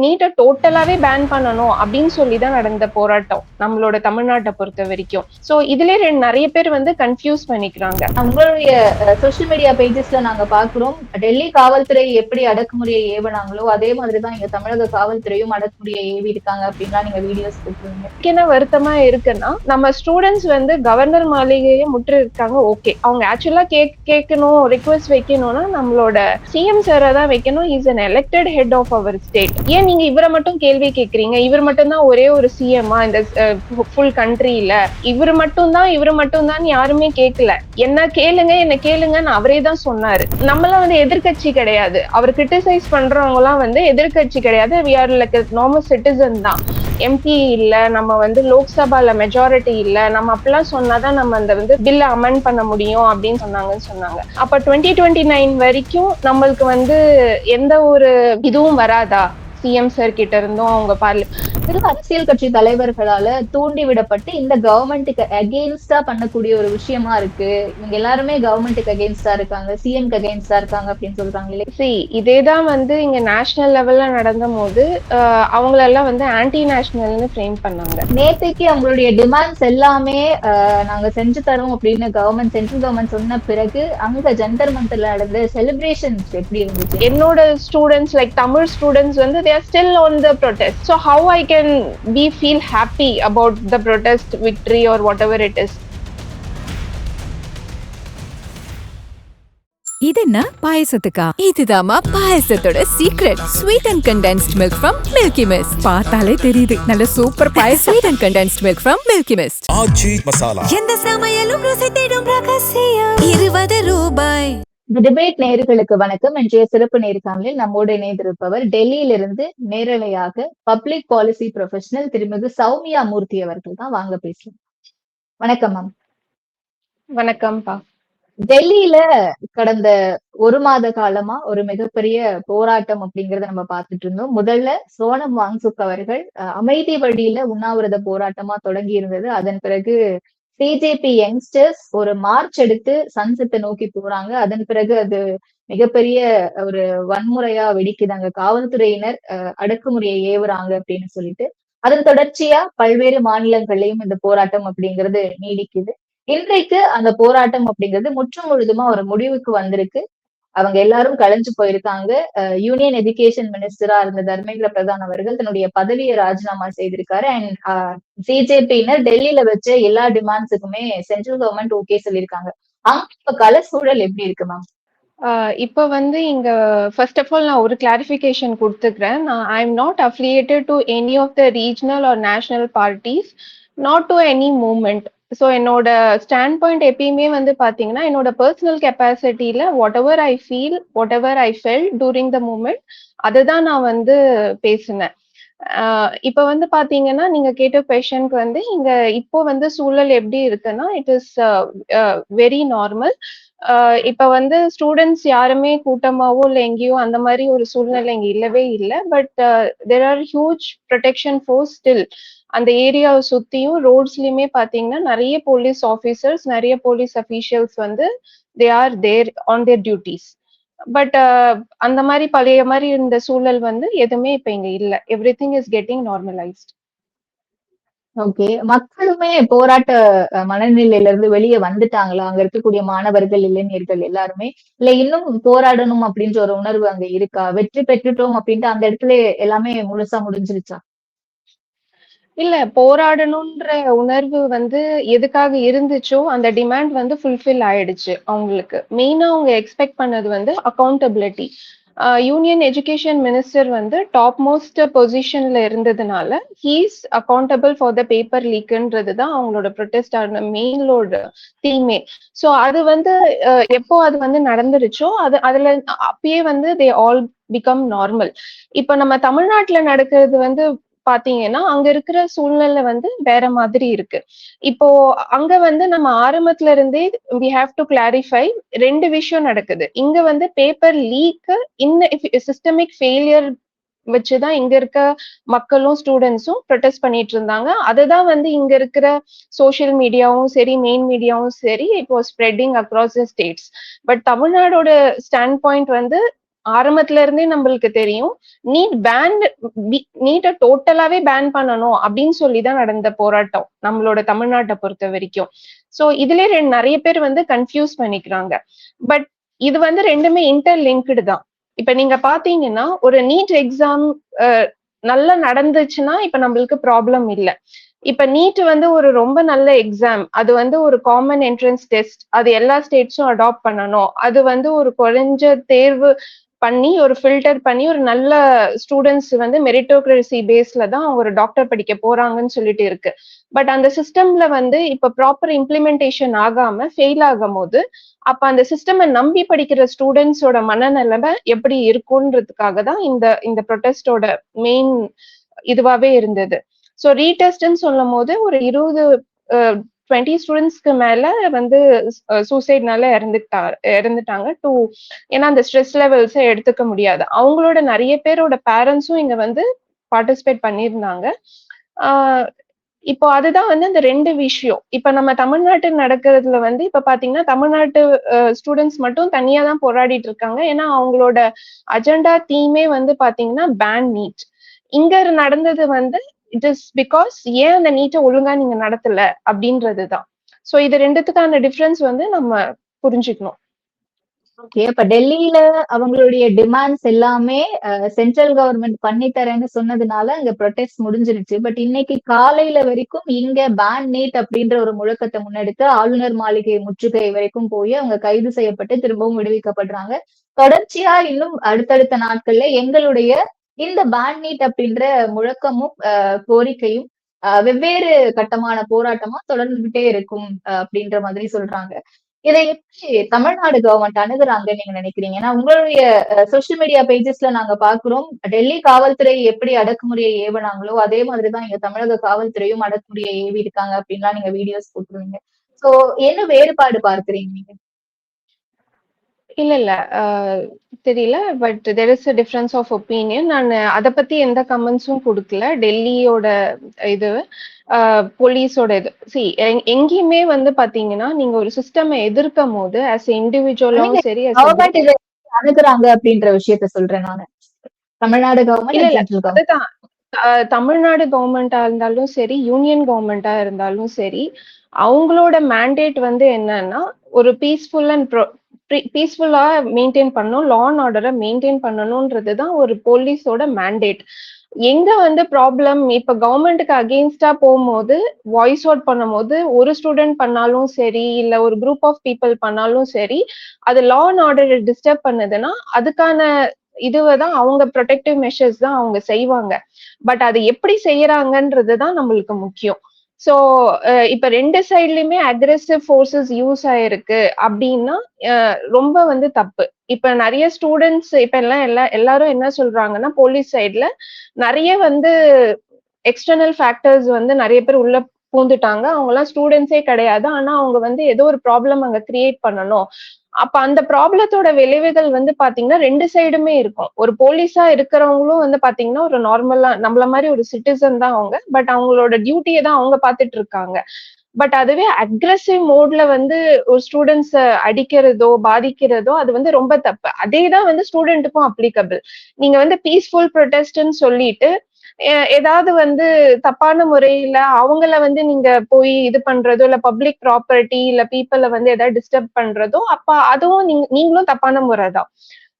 நீட்டை டோட்டலாவே பேன் பண்ணணும் அப்படின்னு சொல்லிதான் நடந்த போராட்டம் நம்மளோட தமிழ்நாட்டை பொறுத்த வரைக்கும். சோ இதுல நிறைய பேர் வந்து கன்ஃபியூஸ் பண்ணிக்கிறாங்க. உங்களுடைய சோசியல் மீடியா பேஜஸ்ல நாங்க பாக்குறோம், டெல்லி காவல்துறை எப்படி அடக்குமுறையை ஏவினாங்களோ அதே மாதிரிதான் இங்க தமிழக காவல்துறையும் அடக்குமுறையை ஏவி இருக்காங்க அப்படின்லாம் நீங்க வீடியோஸ் கொடுக்குறீங்க. என்ன வருத்தமா இருக்குன்னா, நம்ம ஸ்டூடெண்ட்ஸ் வந்து கவர்னர் மாளிகையை முற்று இருக்காங்க. ஓகே, அவங்க ஆக்சுவலா கேட்கணும், ரிக்வெஸ்ட் வைக்கணும்னா நம்மளோட சிஎம் சாரை தான் வைக்கணும். Is an elected head of our state. ஏன் நீங்க இவரை மட்டும் கேள்வி கேட்கறீங்க? இவர் மட்டும் தான் ஒரே ஒரு சிஎம்மா இந்த ஃபுல் கண்ட்ரியில? இவர் மட்டும் தான் யாருமே கேட்கல. என்ன கேளுங்கன்னு அவரே தான் சொன்னாரு. நம்மளாம் வந்து எதிர்கட்சி கிடையாது. அவர் கிரிட்டிசைஸ் பண்றவங்க எல்லாம் வந்து எதிர்கட்சி கிடையாது. We are like normal citizen தான். எம்பி இல்ல, நம்ம வந்து லோக்சபால மெஜாரிட்டி இல்ல, நம்ம அப்படிலாம் சொன்னாதான் நம்ம அந்த வந்து பில்ல அமெண்ட் பண்ண முடியும் அப்படின்னு சொன்னாங்க. அப்ப 2029 வரைக்கும் நம்மளுக்கு வந்து எந்த ஒரு இதுவும் வராதா சிஎம் சார் கிட்ட இருந்தும் அவங்க அரசியல் கட்சி தலைவர்களால தூண்டி விடப்பட்டு இந்த கவர்மெண்ட்டுக்கு அகெயின்ஸ்டா பண்ணக்கூடிய ஒரு விஷயமா இருக்கு. இவங்க எல்லாருமே கவர்மெண்ட்டுக்கு அகெயின்ஸ்டா இருக்காங்க, சிஎம்க்கு அகெயின்ஸ்டா இருக்காங்க அப்படின்னு சொல்றாங்களே. இதேதான் வந்து இங்க நேஷனல் லெவல்ல நடந்த போது அவங்களெல்லாம் வந்து ஆன்டி நேஷனல்னு ஃப்ரேம் பண்ணாங்க. நேத்தைக்கு அவங்களுடைய டிமாண்ட்ஸ் எல்லாமே நாங்க செஞ்சு தரோம் அப்படின்னு சென்ட்ரல் கவர்மெண்ட் சொன்ன பிறகு அங்க ஜந்தர் மந்தர்ல நடந்த செலிப்ரேஷன்ஸ் எப்படி இருந்துச்சு? என்னோட ஸ்டூடெண்ட்ஸ் லைக் தமிழ் ஸ்டூடெண்ட்ஸ் வந்து they are still on the protest. So how I can we feel happy about the protest victory or whatever it is? இது என்ன பாயசத்துக்கா? இதுதாமா பாயசத்தோட secret. Sweet and condensed milk from Milky Mist. பார்த்தாலே தெரியுது நல்ல super payasam. Sweet and condensed milk from Milky Mist. Aachi Masala. எந்த சமையலும் ருசி தேடும் ரகசியம். 20 ரூபாய். டிபேட் நேயர்களுக்கு வணக்கம். இன்றைய சிறப்பு நேர்காணலில் நம்மோடு இணைந்திருப்பவர் டெல்லியிலிருந்து நேரலையாக பப்ளிக் பாலிசி ப்ரொஃபஷனல் திருமிகு சௌமியா மூர்த்தி அவர்கள் தான். வாங்க பேசலாம். வணக்கம் மேம். வணக்கம்ப்பா. டெல்லியில கடந்த ஒரு மாத காலமா ஒரு மிகப்பெரிய போராட்டம் அப்படிங்கறத நம்ம பார்த்துட்டு இருந்தோம். முதல்ல சோனம் வாங்சுக் அவர்கள் அமைதி வழியில உண்ணாவிரத போராட்டமா தொடங்கி இருந்தது. அதன் பிறகு சிஜேபி யங்ஸ்டர்ஸ் ஒரு மார்ச் எடுத்து சன்செட்டை நோக்கி போறாங்க. அதன் பிறகு அது மிகப்பெரிய ஒரு வன்முறையா வெடிக்குது. அங்க காவல்துறையினர் அடக்குமுறையை ஏவுறாங்க அப்படின்னு சொல்லிட்டு அதன் தொடர்ச்சியா பல்வேறு மாநிலங்கள்லயும் இந்த போராட்டம் அப்படிங்கிறது நீடிக்குது. இன்றைக்கு அந்த போராட்டம் அப்படிங்கிறது முற்றும் முழுதுமா ஒரு முடிவுக்கு வந்திருக்கு. அவங்க எல்லாரும் கலைஞ்சு போயிருக்காங்க. யூனியன் எஜுகேஷன் மினிஸ்டரா இருந்த தர்மேந்திர பிரதான் அவர்கள் தன்னுடைய பதவியை ராஜினாமா செய்திருக்காரு. அண்ட் சிஜேபியினர் டெல்லியில வச்ச எல்லா டிமாண்ட்ஸுக்குமே சென்ட்ரல் கவர்மெண்ட் ஓகே சொல்லியிருக்காங்க. இப்ப கள சூழல் எப்படி இருக்கு மேம்? இப்ப வந்து இங்க ஃபர்ஸ்ட் ஆஃப் ஆல் நான் ஒரு கிளாரிஃபிகேஷன் கொடுத்துக்கிறேன். I am not affiliated to any of the regional or national parties, not to any movement. So என்னோட ஸ்டாண்ட் பாயிண்ட் எப்பயுமே வந்து பாத்தீங்கன்னா என்னோட பர்சனல் கெப்பாசிட்டியில whatever I feel, whatever I fell during the moment, அதுதான் நான் வந்து பேசினேன். இப்ப வந்து பாத்தீங்கன்னா நீங்க கேட்ட கொஸ்டினுக்கு வந்து இங்க இப்போ வந்து சூழல் எப்படி இருக்குன்னா இட் இஸ் வெரி நார்மல். இப்ப வந்து ஸ்டூடெண்ட்ஸ் யாருமே கூட்டமாவோ இல்லை எங்கேயோ அந்த மாதிரி ஒரு சூழ்நிலை இங்க இல்லவே இல்லை. But there are huge protection force still. அந்த ஏரியாவை சுத்தியும் ரோட்ஸ்லயுமே பாத்தீங்கன்னா நிறைய போலீஸ் ஆஃபீஸர்ஸ், நிறைய போலீஸ் அஃபீஷியல்ஸ் வந்து they are there on their duties. But அந்த மாதிரி பழைய மாதிரி இருந்த சூழல் வந்து எதுவுமே இப்ப இங்க இல்ல. Every thing is getting normalised. Okay. மக்களுமே போராட்ட மனநிலையில இருந்து வெளியே வந்துட்டாங்களா? அங்க இருக்கக்கூடிய மாணவர்கள், இளைஞர்கள் எல்லாருமே, இல்ல இன்னும் போராடணும் அப்படின்ற ஒரு உணர்வு அங்க இருக்கா? வெற்றி பெற்றுட்டோம் அப்படின்ட்டு அந்த இடத்துல எல்லாமே முழுசா முடிஞ்சிருச்சா? இல்ல, போராடணும்ன்ற உணர்வு வந்து எதுக்காக இருந்துச்சோ அந்த டிமாண்ட் வந்து ஃபுல்ஃபில் ஆயிடுச்சு அவங்களுக்கு. மெயினா அவங்க எக்ஸ்பெக்ட் பண்ணது வந்து அக்கௌண்டபிலிட்டி. யூனியன் எஜுகேஷன் மினிஸ்டர் வந்து டாப் மோஸ்ட் பொசிஷன்ல இருந்ததுனால he's accountable for the paper லீக்ன்றது தான் அவங்களோட ப்ரொடெஸ்டான மெயினோட தீமே. ஸோ அது வந்து எப்போ அது வந்து நடந்துருச்சோ அதுல அப்பயே வந்து தே ஆல் பிகம் நார்மல். இப்ப நம்ம தமிழ்நாட்டுல நடக்கிறது வந்து பாத்தீங்கன்னா அங்க இருக்கிற சூழ்நிலை வந்து வேற மாதிரி இருக்கு. இப்போ அங்க வந்து நம்ம ஆரம்பத்துல இருந்தே we have to clarify ரெண்டு விஷயம் நடக்குது. இங்க வந்து பேப்பர் லீக் இந்த சிஸ்டமிக் ஃபெயிலியர் வச்சுதான் இங்க இருக்க மக்களும் ஸ்டூடெண்ட்ஸும் ப்ரொடெஸ்ட் பண்ணிட்டு இருந்தாங்க. அதுதான் வந்து இங்க இருக்கிற சோசியல் மீடியாவும் சரி, மெயின் மீடியாவும் சரி, it was spreading across the states. But தமிழ்நாடோட ஸ்டாண்ட் பாயிண்ட் வந்து ஆரம்பத்துல இருந்தே நம்மளுக்கு தெரியும் நீட்டை டோட்டலாவே பேன் பண்ணணும் அப்படின்னு சொல்லிதான் நடந்த போராட்டம் நம்மளோட தமிழ்நாட்டை பொறுத்த வரைக்கும். சோ இதுல நிறைய பேர் வந்து கன்ஃபியூஸ் பண்ணிக்கிறாங்க. பட் இது வந்து ரெண்டுமே இன்டர்லிங்க்டு தான். இப்ப நீங்க பாத்தீங்கன்னா ஒரு நீட் எக்ஸாம் நல்லா நடந்துச்சுன்னா இப்ப நம்மளுக்கு ப்ராப்ளம் இல்லை. இப்ப நீட் வந்து ஒரு ரொம்ப நல்ல எக்ஸாம், அது வந்து ஒரு காமன் என்ட்ரன்ஸ் டெஸ்ட், அது எல்லா ஸ்டேட்ஸும் அடாப்ட் பண்ணணும், அது வந்து ஒரு குறைஞ்ச தேர்வு பண்ணி ஒரு ஃபில்டர் பண்ணி ஒரு நல்ல ஸ்டூடெண்ட்ஸ் வந்து மெரிட்டோக்ரசி பேஸ்ல தான் அவங்க ஒரு டாக்டர் படிக்க போறாங்கன்னு சொல்லிட்டு இருக்கு. பட் அந்த சிஸ்டம்ல வந்து இப்ப ப்ராப்பர் இம்ப்ளிமெண்டேஷன் ஆகாம ஃபெயில் ஆகும் போது அப்ப அந்த சிஸ்டம் நம்பி படிக்கிற ஸ்டூடெண்ட்ஸோட மனநிலைமை எப்படி இருக்கும்ன்றதுக்காக தான் இந்த ப்ரொடெஸ்டோட மெயின் இதுவாவே இருந்தது. ஸோ ரீடெஸ்ட்ன்னு சொல்லும் போது ஒரு 20 ஸ்டூடெண்ட்ஸ்க்கு மேல வந்து சூசைட்னால இறந்துட்டாங்க. ஏன்னா அந்த ஸ்ட்ரெஸ் லெவல்ஸை எடுத்துக்க முடியாது. அவங்களோட நிறைய பேரோட பேரண்ட்ஸும் இங்க வந்து பார்ட்டிசிபேட் பண்ணியிருந்தாங்க. இப்போ அதுதான் வந்து அந்த ரெண்டு விஷயம். இப்ப நம்ம தமிழ்நாட்டு நடக்கிறதுல வந்து இப்ப பாத்தீங்கன்னா தமிழ்நாட்டு ஸ்டூடெண்ட்ஸ் மட்டும் தனியா தான் போராடிட்டு இருக்காங்க. ஏன்னா அவங்களோட அஜெண்டா தீமே வந்து பாத்தீங்கன்னா பேன் நீட். இங்க நடந்தது வந்து இட் இஸ் பிகாஸ் ஏன் அந்த நீட்டை ஒழுங்கா நீங்க நடத்தல அப்படின்றதுதான். சோ இது ரெண்டுத்துக்கான டிஃபரன்ஸ் வந்து நம்ம புரிஞ்சுக்கணும். ஓகே, இப்ப டெல்லியில அவங்களுடைய டிமாண்ட்ஸ் எல்லாமே சென்ட்ரல் கவர்மெண்ட் பண்ணி தரேன்னு சொன்னதுனால இங்க ப்ரொடெஸ்ட் முடிஞ்சிருச்சு. பட் இன்னைக்கு காலையில வரைக்கும் இங்க பேன் நீட் அப்படின்ற ஒரு முழக்கத்தை முன்னெடுத்து ஆளுநர் மாளிகை முற்றுகை வரைக்கும் போய் அவங்க கைது செய்யப்பட்டு திரும்பவும் விடுவிக்கப்படுறாங்க. தொடர்ச்சியா இன்னும் அடுத்தடுத்த நாட்கள்ல எங்களுடைய இந்த பேன் நீட் அப்படின்ற முழக்கமும் கோரிக்கையும் வெவ்வேறு கட்டமான போராட்டமா தொடர்ந்துகிட்டே இருக்கும் அப்படின்ற மாதிரி சொல்றாங்க. இதை எப்படி தமிழ்நாடு கவர்மெண்ட் அணுகுறாங்கன்னு நீங்க நினைக்கிறீங்க? ஏன்னா உங்களுடைய சோசியல் மீடியா பேஜஸ்ல நாங்க பாக்குறோம், டெல்லி காவல்துறை எப்படி அடக்குமுறையை ஏவினாங்களோ அதே மாதிரிதான் இங்க தமிழக காவல்துறையும் அடக்குமுறையை ஏவி இருக்காங்க அப்படின்லாம் நீங்க வீடியோஸ் போட்டுருவீங்க. சோ என்ன வேறுபாடு பார்க்கிறீங்க நீங்க? இல்ல தெரியல. But there is a difference of opinion. நான் அதை பத்தி எந்த கமெண்ட்ஸும் கொடுக்கல. டெல்லியோட இது போலீஸோட இது எங்கேயுமே வந்து பாத்தீங்கன்னா நீங்க ஒரு சிஸ்டம் எதிர்க்கும் போது ஆஸ் இண்டிவிஜுவலும் சரி அணுகுறாங்க அப்படின்ற விஷயத்த சொல்றேன் நானு. தமிழ்நாடு கவர்மெண்ட் அதுதான் தமிழ்நாடு கவர்மெண்டா இருந்தாலும் சரி, யூனியன் கவர்மெண்டா இருந்தாலும் சரி, அவங்களோட மேண்டேட் வந்து என்னன்னா ஒரு பீஸ்ஃபுல்லா மெயின்டைன் பண்ணணும், லா அண்ட் ஆர்டரை மெயின்டைன் பண்ணணும்ன்றதுதான் ஒரு போலீஸோட மேண்டேட். எங்க வந்து ப்ராப்ளம் இப்ப கவர்மெண்ட்டுக்கு அகெயின்ஸ்டா போகும்போது வாய்ஸ் அவுட் பண்ணும் போது ஒரு ஸ்டூடெண்ட் பண்ணாலும் சரி இல்ல ஒரு குரூப் ஆஃப் பீப்புள் பண்ணாலும் சரி அது லா அண்ட் ஆர்டரை டிஸ்டர்ப் பண்ணுதுன்னா அதுக்கான இதுதான் அவங்க ப்ரொடெக்டிவ் மெஷர்ஸ் தான் அவங்க செய்வாங்க. பட் அது எப்படி செய்யறாங்கன்றதுதான் நம்மளுக்கு முக்கியம். சோ இப்ப ரெண்டு சைட்லயுமே அக்ரெசிவ் ஃபோர்ஸஸ் யூஸ் ஆயிருக்கு அப்படின்னா ரொம்ப வந்து தப்பு. இப்ப நிறைய ஸ்டூடெண்ட்ஸ் இப்ப எல்லாரும் என்ன சொல்றாங்கன்னா போலீஸ் சைட்ல நிறைய வந்து எக்ஸ்டர்னல் ஃபேக்டர்ஸ் வந்து நிறைய பேர் உள்ள பூந்துட்டாங்க. அவங்க எல்லாம் ஸ்டூடெண்ட்ஸே கிடையாது. ஆனா அவங்க வந்து ஏதோ ஒரு ப்ராப்ளம் அங்க கிரியேட் பண்ணணும். அப்ப அந்த ப்ராப்ளத்தோட விளைவுகள் வந்து பாத்தீங்கன்னா ரெண்டு சைடுமே இருக்கும். ஒரு போலீஸா இருக்கிறவங்களும் வந்து பாத்தீங்கன்னா ஒரு நார்மலா நம்மள மாதிரி ஒரு சிட்டிசன் தான் அவங்க. பட் அவங்களோட டியூட்டியை தான் அவங்க பாத்துட்டு இருக்காங்க. பட் அதுவே அக்ரெசிவ் மோட்ல வந்து ஒரு ஸ்டூடெண்ட்ஸ் அடிக்கிறதோ பாதிக்கிறதோ அது வந்து ரொம்ப தப்பு. அதேதான் வந்து ஸ்டூடெண்ட்டுக்கும் அப்ளிகபிள். நீங்க வந்து பீஸ்ஃபுல் ப்ரொடெஸ்ட்ன்னு சொல்லிட்டு ஏதாவது வந்து தப்பான முறையில அவங்கள வந்து நீங்க போய் இது பண்றதோ இல்ல பப்ளிக் ப்ராப்பர்ட்டி இல்ல பீப்புளை வந்து ஏதாவது டிஸ்டர்ப் பண்றதோ அப்ப அதுவும் நீங்களும் தப்பான முறை தான்.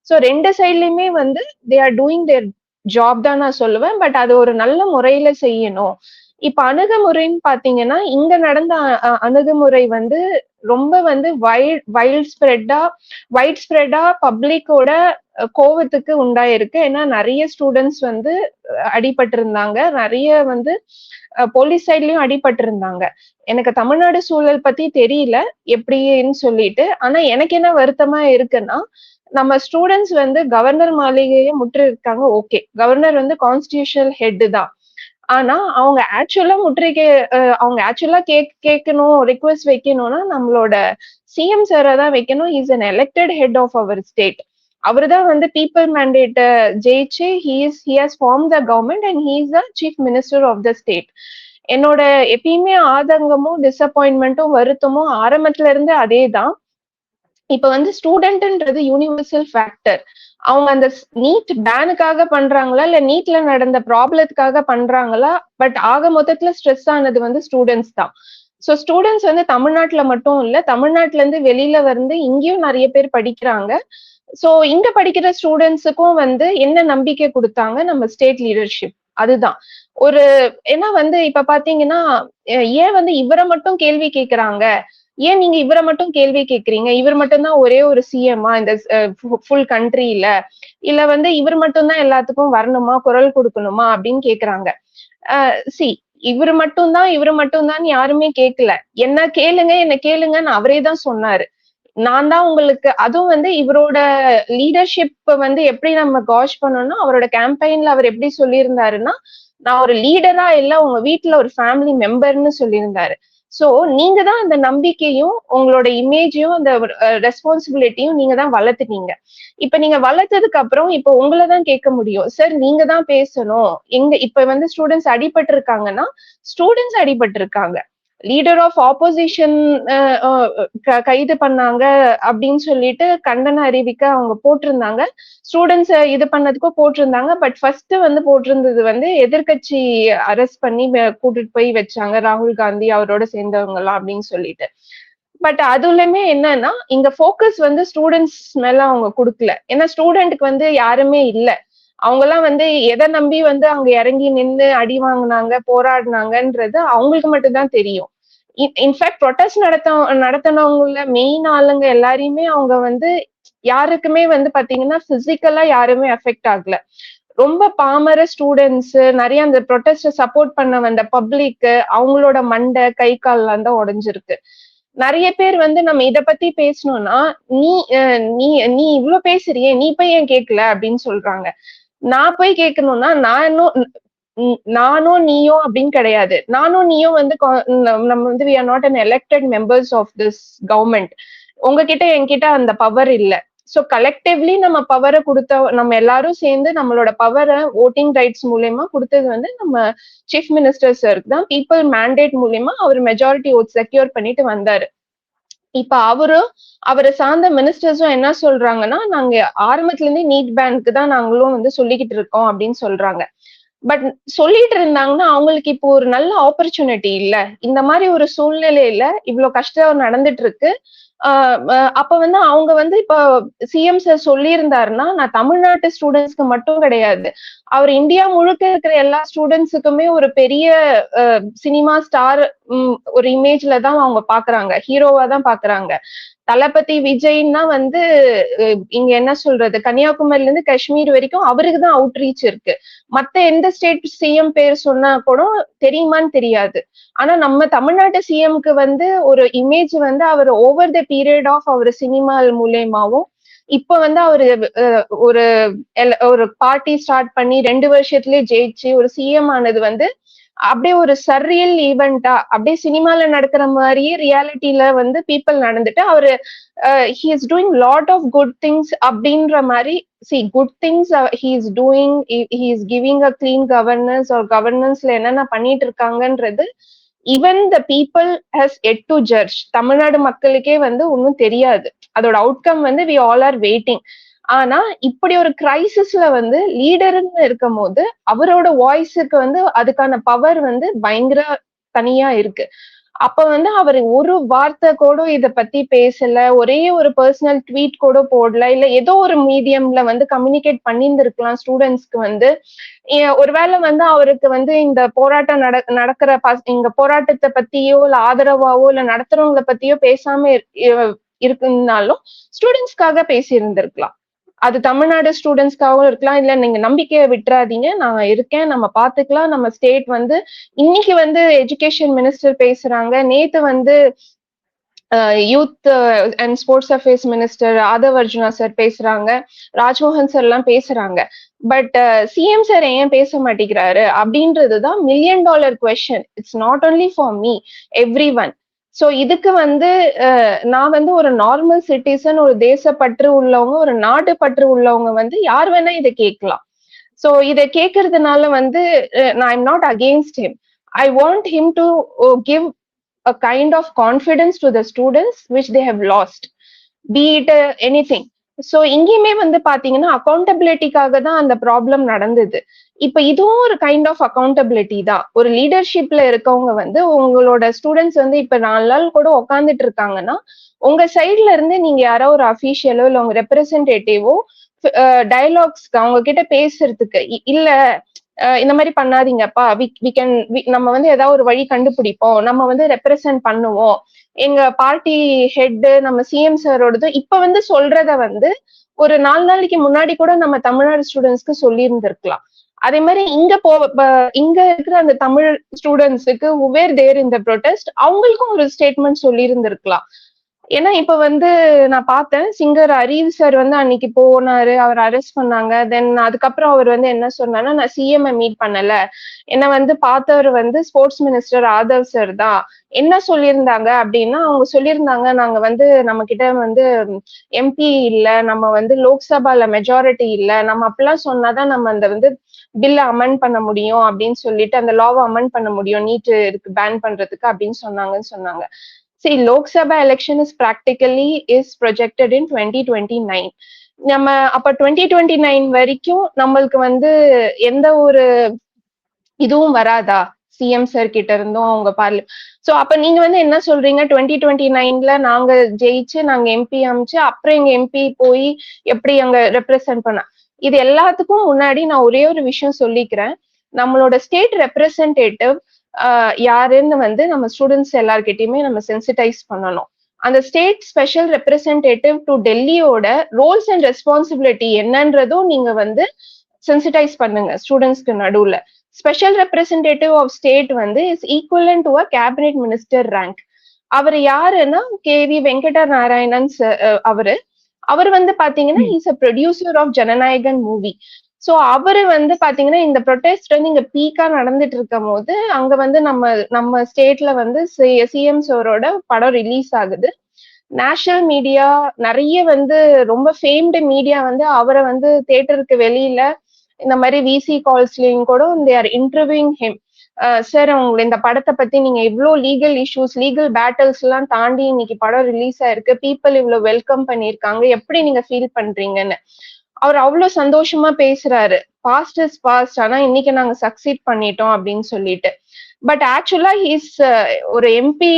சோ ரெண்டு சைட்லயுமே வந்து they are doing there job தான் நான் சொல்லுவேன். பட் அது ஒரு நல்ல முறையில செய்யணும். இப்ப அணுகுமுறைன்னு பாத்தீங்கன்னா இங்க நடந்த அணுகுமுறை வந்து ரொம்ப வந்து வைட் ஸ்ப்ரெட்டா பப்ளிக்கோட கோவத்துக்கு உண்டாயிருக்கு. ஏன்னா நிறைய ஸ்டூடெண்ட்ஸ் வந்து அடிபட்டு இருந்தாங்க, நிறைய வந்து போலீஸ் சைட்லயும் அடிபட்டு இருந்தாங்க. எனக்கு தமிழ்நாடு சூழல் பத்தி தெரியல எப்படின்னு சொல்லிட்டு. ஆனா எனக்கு என்ன வருத்தமா இருக்குன்னா நம்ம ஸ்டூடெண்ட்ஸ் வந்து கவர்னர் மாளிகையை முற்று இருக்காங்க. ஓகே, கவர்னர் வந்து கான்ஸ்டிடியூஷனல் ஹெட் தான். ஆனா அவங்க ஆக்சுவலா முற்றுகை அவங்க ஆக்சுவலா கேட்கணும் ரிக்வெஸ்ட் வைக்கணும்னா நம்மளோட சிஎம் சாரை தான் வைக்கணும். Is an elected head of our state. அவர்தான் வந்து பீப்புள் மேண்டேட்டை ஜெயிச்சு he has form the government and he is the chief minister of the state. என்னோட எப்பயுமே ஆதங்கமும் டிசப்பாயின்மெண்ட்டும் வருத்தமும் ஆரம்பத்துல இருந்து அதே தான். இப்ப வந்து ஸ்டூடெண்ட்ன்றது யூனிவர்சல் ஃபேக்டர். அவங்க அந்த நீட் பேனுக்காக பண்றாங்களா இல்ல நீட்ல நடந்த ப்ராப்ளத்துக்காக பண்றாங்களா, பட் ஆக மொத்தத்துல ஸ்ட்ரெஸ் ஆனது வந்து ஸ்டூடெண்ட்ஸ் தான். சோ ஸ்டூடெண்ட்ஸ் வந்து தமிழ்நாட்டுல மட்டும் இல்ல, தமிழ்நாட்டுல இருந்து வெளியில வந்து இங்கேயும் நிறைய பேர் படிக்கிறாங்க. சோ இங்க படிக்கிற ஸ்டூடெண்ட்ஸுக்கும் வந்து என்ன நம்பிக்கை கொடுத்தாங்க நம்ம ஸ்டேட் லீடர்ஷிப், அதுதான் ஒரு. ஏன்னா வந்து இப்ப பாத்தீங்கன்னா ஏன் வந்து இவரை மட்டும் கேள்வி கேட்கிறாங்க, ஏன் நீங்க இவரை மட்டும் கேள்வி கேட்கறீங்க, இவர் மட்டும்தான் ஒரே ஒரு சிஎம்மா இந்த ஃபுல் கண்ட்ரியில, இல்ல வந்து இவர் மட்டும்தான் எல்லாத்துக்கும் வரணுமா, குரல் கொடுக்கணுமா அப்படின்னு கேக்குறாங்க. சி இவரு மட்டும்தான் யாருமே கேட்கல. என்ன கேளுங்கன்னு அவரே தான் சொன்னாரு. நான் தான் உங்களுக்கு அதுவும் வந்து இவரோட லீடர்ஷிப் வந்து எப்படி நம்ம காஷ் பண்ணணும்னா, அவரோட கேம்பெயின்ல அவர் எப்படி சொல்லியிருந்தாருன்னா, நான் ஒரு லீடரா இல்ல உங்க வீட்டுல ஒரு ஃபேமிலி மெம்பர்னு சொல்லியிருந்தாரு. சோ நீங்க தான் அந்த நம்பிக்கையும் உங்களோட இமேஜையும் அந்த ரெஸ்பான்சிபிலிட்டியும் நீங்க தான் வளர்த்துட்டீங்க. இப்ப நீங்க வளர்த்ததுக்கு அப்புறம் இப்ப உங்களதான் கேட்க முடியும். சார் நீங்க தான் பேசணும். இப்ப வந்து ஸ்டூடெண்ட்ஸ் அடிபட்டு இருக்காங்கன்னா, ஸ்டூடெண்ட்ஸ் அடிபட்டு இருக்காங்க. லீடர் ஆஃப் ஆப்போசிஷன் கைது பண்ணாங்க அப்படின்னு சொல்லிட்டு கண்டன அறிவிக்க அவங்க போட்டிருந்தாங்க. ஸ்டூடெண்ட்ஸ் இது பண்ணதுக்கும் போட்டிருந்தாங்க. பட் ஃபர்ஸ்ட் வந்து போட்டிருந்தது வந்து எதிர்கட்சி அரெஸ்ட் பண்ணி கூட்டிட்டு போய் வச்சாங்க, ராகுல் காந்தி அவரோட சேர்ந்தவங்க எல்லாம் அப்படின்னு சொல்லிட்டு. பட் அதுலயுமே என்னன்னா இங்க போக்கஸ் வந்து ஸ்டூடெண்ட்ஸ் மேல அவங்க கொடுக்கல. ஏன்னா ஸ்டூடெண்ட்க்கு வந்து யாருமே இல்ல. அவங்க எல்லாம் வந்து எதை நம்பி வந்து அங்க இறங்கி நின்று அடி வாங்கினாங்க, போராடினாங்கன்றது அவங்களுக்கு மட்டும்தான் தெரியும். இன்ஃபேக்ட் ப்ரொட்டஸ்ட் நடத்தினவங்கள மெயின் ஆளுங்க எல்லாரையுமே அவங்க வந்து யாருக்குமே வந்து பாத்தீங்கன்னா பிசிக்கலா யாருமே அஃபெக்ட் ஆகல. ரொம்ப பாமர ஸ்டூடெண்ட்ஸ் நிறைய அந்த ப்ரொட்டஸ்ட சப்போர்ட் பண்ண வந்த பப்ளிக் அவங்களோட மண்டை கை கால்லாம் தான் உடைஞ்சிருக்கு. நிறைய பேர் வந்து நம்ம இத பத்தி பேசணும்னா நீ நீ நீ இவ்வளவு பேசுறியே, நீ போய் ஏன் கேட்கல அப்படின்னு சொல்றாங்க. நான் போய் கேட்கணும்னா நானும் நீயோ அப்படின்னு கிடையாது. நானும் நீயும் வந்து நம்ம வந்து we are not an elected members of this government. உங்ககிட்ட என்கிட்ட அந்த பவர் இல்ல. சோ கலெக்டிவ்லி நம்ம பவரை கொடுத்த நம்ம எல்லாரும் சேர்ந்து நம்மளோட பவரை ஓட்டிங் ரைட்ஸ் மூலியமா கொடுத்தது வந்து நம்ம சீஃப் மினிஸ்டர் சருக்கு தான். பீப்புள் மேண்டேட் மூலியமா அவர் மெஜாரிட்டி ஓட் செக்யூர் பண்ணிட்டு வந்தாரு. இப்ப அவரை சார்ந்த மினிஸ்டர்ஸும் என்ன சொல்றாங்கன்னா, நாங்க ஆரம்பத்துல இருந்தே நீட் பேனுக்கு தான் நாங்களும் வந்து சொல்லிக்கிட்டு இருக்கோம் அப்படின்னு சொல்றாங்க. பட் சொல்லிட்டு இருந்தாங்கன்னா அவங்களுக்கு இப்போ ஒரு நல்ல ஆப்பர்ச்சுனிட்டி இல்ல. இந்த மாதிரி ஒரு சூழ்நிலையில இவ்வளவு கஷ்டம் நடந்துட்டு இருக்கு. அப்ப வந்து அவங்க வந்து இப்ப சிஎம் சார் சொல்லி இருந்தாருன்னா, நான் தமிழ்நாட்டு ஸ்டூடெண்ட்ஸ்க்கு மட்டும் கிடையாது, அவர் இந்தியா முழுக்க இருக்கிற எல்லா ஸ்டூடெண்ட்ஸுக்குமே ஒரு பெரிய சினிமா ஸ்டார் ஒரு இமேஜ்ல தான் அவங்க பாக்குறாங்க, ஹீரோவா தான் பாக்குறாங்க. தளபதி விஜய்னா வந்து இங்க என்ன சொல்றது, கன்னியாகுமரியில இருந்து காஷ்மீர் வரைக்கும் அவருக்கு தான் அவுட் ரீச் இருக்கு. மத்த எந்த ஸ்டேட் சிஎம் பேர் சொன்னா கூட தெரியுமான்னு தெரியாது. ஆனா நம்ம தமிழ்நாட்டு சிஎம்க்கு வந்து ஒரு இமேஜ் வந்து அவர் ஓவர் த பீரியட் ஆஃப் அவர் சினிமா மூலியமாவும் இப்ப வந்து அவரு ஒரு பார்ட்டி ஸ்டார்ட் பண்ணி 2 வருஷத்துலயே ஜெயிச்சு ஒரு சிஎம் ஆனது வந்து அப்படியே ஒரு சர்ரியல் ஈவெண்டா அப்படியே சினிமால நடக்கிற மாதிரியே ரியாலிட்டியில வந்து பீப்புள் நடந்துட்டு அவரு he is doing lot of good things அப்படின்ற மாதிரி. see good things he is doing, he is giving a clean governance or governanceல என்னென்ன பண்ணிட்டு இருக்காங்கன்றது even the people has yet to judge. Tamil Nadu மக்களுக்கே வந்து ஒன்னும் தெரியாது. அதோட அவுட்கம் வந்து we all are waiting. ஆனா இப்படி ஒரு கிரைசிஸ்ல வந்து லீடர்னு இருக்கும் போது அவரோட வாய்ஸுக்கு வந்து அதுக்கான பவர் வந்து பயங்கர தனியா இருக்கு. அப்ப வந்து அவர் ஒரு வார்த்தை கூட இத பத்தி பேசல, ஒரே ஒரு பர்சனல் ட்வீட் கூட போடல, இல்ல ஏதோ ஒரு மீடியம்ல வந்து கம்யூனிகேட் பண்ணியிருந்திருக்கலாம் ஸ்டூடெண்ட்ஸ்க்கு வந்து. ஒருவேளை வந்து அவருக்கு வந்து இந்த போராட்டம் நடக்கிற இங்க போராட்டத்தை பத்தியோ இல்ல ஆதரவாவோ இல்ல நடத்துறவங்களை பத்தியோ பேசாம இருக்குனாலும் ஸ்டூடெண்ட்ஸ்க்காக பேசி இருந்திருக்கலாம். அது தமிழ்நாடு ஸ்டூடெண்ட்ஸ்க்காகவும் இருக்கலாம். இல்ல நீங்க நம்பிக்கையை விட்டுறாதீங்க, நான் இருக்கேன், நம்ம பாத்துக்கலாம், நம்ம ஸ்டேட் வந்து இன்னைக்கு வந்து எஜுகேஷன் மினிஸ்டர் பேசுறாங்க, நேத்து வந்து youth and sports affairs minister Aadhav Arjuna sir பேசுறாங்க, ராஜ்மோகன் சார் எல்லாம் பேசுறாங்க. பட் சிஎம் சார் ஏன் பேச மாட்டேங்கிறாரு அப்படின்றதுதான் $1 million question. It's not only for me, every one. So இதுக்கு வந்து நான் வந்து ஒரு நார்மல் சிட்டிசன், ஒரு தேசப்பற்று உள்ளவங்க, ஒரு நாட்டு பற்று உள்ளவங்க வந்து யார் வேணா இதை கேட்கலாம். சோ இதை கேட்கறதுனால வந்து I'm not against him. I want him to give a kind of confidence to the students which they have lost, be it anything. So இங்கேயுமே வந்து பாத்தீங்கன்னா அக்கௌண்டபிலிட்டிக்காக தான் அந்த ப்ராப்ளம் நடந்தது. இப்ப இதுவும் ஒரு கைண்ட் ஆஃப் அக்கௌண்டபிலிட்டி தான். ஒரு லீடர்ஷிப்ல இருக்கவங்க வந்து உங்களோட ஸ்டூடெண்ட்ஸ் வந்து இப்ப 4 நாள் கூட உட்கார்ந்துட்டு இருக்காங்கன்னா, உங்க சைட்ல இருந்து நீங்க யாரோ ஒரு அபிஷியலோ இல்ல உங்க ரெப்ரசன்டேட்டிவோ டயலாக்ஸ்க்கு அவங்க கிட்ட பேசுறதுக்கு இல்ல இந்த மாதிரி பண்ணாதீங்கப்பா, நம்ம வந்து ஏதாவது ஒரு வழி கண்டுபிடிப்போம், நம்ம வந்து ரெப்ரசன்ட் பண்ணுவோம், எங்க பார்ட்டி ஹெட் நம்ம சிஎம் சாரோடது இப்ப வந்து சொல்றத வந்து ஒரு 4 நாளைக்கு முன்னாடி கூட நம்ம தமிழ்நாடு ஸ்டூடெண்ட்ஸ்க்கு சொல்லி இருந்திருக்கலாம். அதே மாதிரி இங்க இருக்கிற அந்த தமிழ் ஸ்டூடெண்ட்ஸுக்கு வேர் தேர் இந்த ப்ரொடெஸ்ட் அவங்களுக்கும் ஒரு ஸ்டேட்மெண்ட் சொல்லி இருந்திருக்கலாம். ஏன்னா இப்ப வந்து நான் பார்த்தேன் சிங்கர் அரீவ் சார் வந்து அன்னைக்கு போனாரு, அவர் அரெஸ்ட் பண்ணாங்க. தென் அதுக்கப்புறம் அவர் வந்து என்ன சொன்னார்னா, நான் சிஎம் மீட் பண்ணல, என்ன வந்து பார்த்தவர் வந்து ஸ்போர்ட்ஸ் மினிஸ்டர் ஆதவ் சார் தான். என்ன சொல்லியிருந்தாங்க அப்படின்னா, அவங்க சொல்லியிருந்தாங்க நாங்க வந்து நம்ம கிட்ட வந்து எம்பி இல்ல, நம்ம வந்து லோக்சபால மெஜாரிட்டி இல்ல, நம்ம அப்படிலாம் சொன்னாதான் நம்ம அந்த வந்து பில்ல அமெண்ட் பண்ண முடியும் அப்படின்னு சொல்லிட்டு அந்த லாவை அமெண்ட் பண்ண முடியும், நீட் இருக்கு பேன் பண்றதுக்கு அப்படின்னு சொன்னாங்க. See, Lok Sabha election is projected in 2029. நம்ம அப்ப 2029 வரைக்கும் நம்மளுக்கு வந்து எந்த ஒரு இதுவும் வராதா சிஎம் சார் கிட்ட இருந்தும் அவங்க சோ அப்ப நீங்க வந்து என்ன சொல்றீங்க, 2029ல நாங்க ஜெயிச்சு நாங்க எம்பி அமைச்சு அப்புறம் எங்க எம்பி போய் எப்படி அங்க ரெப்ரசென்ட் பண்ண, இது எல்லாத்துக்கும் முன்னாடி நான் ஒரே ஒரு விஷயம் சொல்லிக்கிறேன். நம்மளோட ஸ்டேட் ரெப்ரசன்டேட்டிவ் யாருன்னு வந்து நம்ம ஸ்டூடெண்ட்ஸ் எல்லார்கிட்டயுமே நம்ம சென்சிட்டைஸ் பண்ணணும். அந்த ஸ்டேட் ஸ்பெஷல் ரெப்ரசன்டேட்டிவ் டு டெல்லியோட ரோல்ஸ் அண்ட் ரெஸ்பான்சிபிலிட்டி என்னன்றதும் நீங்க வந்து சென்சிட்டைஸ் பண்ணுங்க ஸ்டூடெண்ட்ஸ்க்கு நடுவுல. ஸ்பெஷல் ரெப்ரசன்டேட்டிவ் ஆஃப் ஸ்டேட் வந்து is equivalent to a cabinet minister rank. அவர் யாருன்னா கேவி வெங்கட நாராயணன் அவர் வந்து பாத்தீங்கன்னா is a producer of Jananayagan movie. So அவரு வந்து பாத்தீங்கன்னா இந்த ப்ரொடெஸ்ட் வந்து இங்க பீக்கா நடந்துட்டு இருக்கும் போது அங்க வந்து நம்ம ஸ்டேட்ல வந்து சிஎம் சாரோட படம் ரிலீஸ் ஆகுது. நேஷனல் மீடியா நிறைய வந்து ரொம்ப ஃபேம்டு மீடியா வந்து அவரை வந்து தியேட்டருக்கு வெளியில இந்த மாதிரி விசி கால்ஸ்லயும் கூட they are interviewing him. Sir உங்களை இந்த படத்தை பத்தி நீங்க இவ்வளவு லீகல் இஷ்யூஸ் லீகல் பேட்டல்ஸ் எல்லாம் தாண்டி இன்னைக்கு படம் ரிலீஸ் ஆயிருக்கு, பீப்புள் இவ்வளவு வெல்கம் பண்ணிருக்காங்க, எப்படி நீங்க ஃபீல் பண்றீங்கன்னு அவர் அவ்வளவு சந்தோஷமா பேசுறாரு. பாஸ்ட் இஸ் பாஸ்ட், ஆனா இன்னைக்கு நாங்க சக்சீட் பண்ணிட்டோம் அப்படின்னு சொல்லிட்டு. பட் ஆக்சுவலா ஹீஸ் ஒரு எம்பி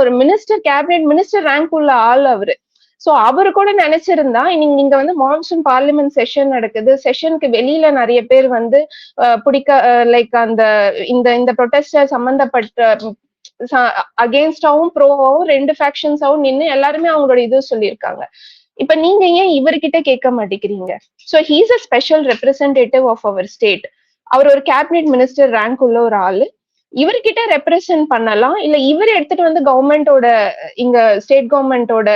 ஒரு மினிஸ்டர் கேபினெட் மினிஸ்டர் ரேங்க் உள்ள ஆள் அவரு. சோ அவரு கூட நினைச்சிருந்தா இங்க வந்து மான்சூன் பார்லிமெண்ட் செஷன் நடக்குது, செஷனுக்கு வெளியில நிறைய பேர் வந்து லைக் அந்த இந்த ப்ரொடெஸ்ட சம்பந்தப்பட்ட அகேன்ஸ்டாவும் ப்ரோவாவும் ரெண்டு ஃபேக்ஷன்ஸாவும் நின்று எல்லாருமே அவங்களோட இது சொல்லியிருக்காங்க. இப்ப நீங்க ஏன் இவர்கிட்ட கேட்க மாட்டேங்கிறீங்க? So he's a special representative of our state. அவர் ஒரு கேபினெட் மினிஸ்டர் ரேங்க் உள்ள ஒரு ஆளு. இவர்கிட்ட ரெப்ரசென்ட் பண்ணலாம், இல்ல இவர் எடுத்துட்டு வந்து கவர்மெண்டோட இங்க ஸ்டேட் கவர்மெண்டோட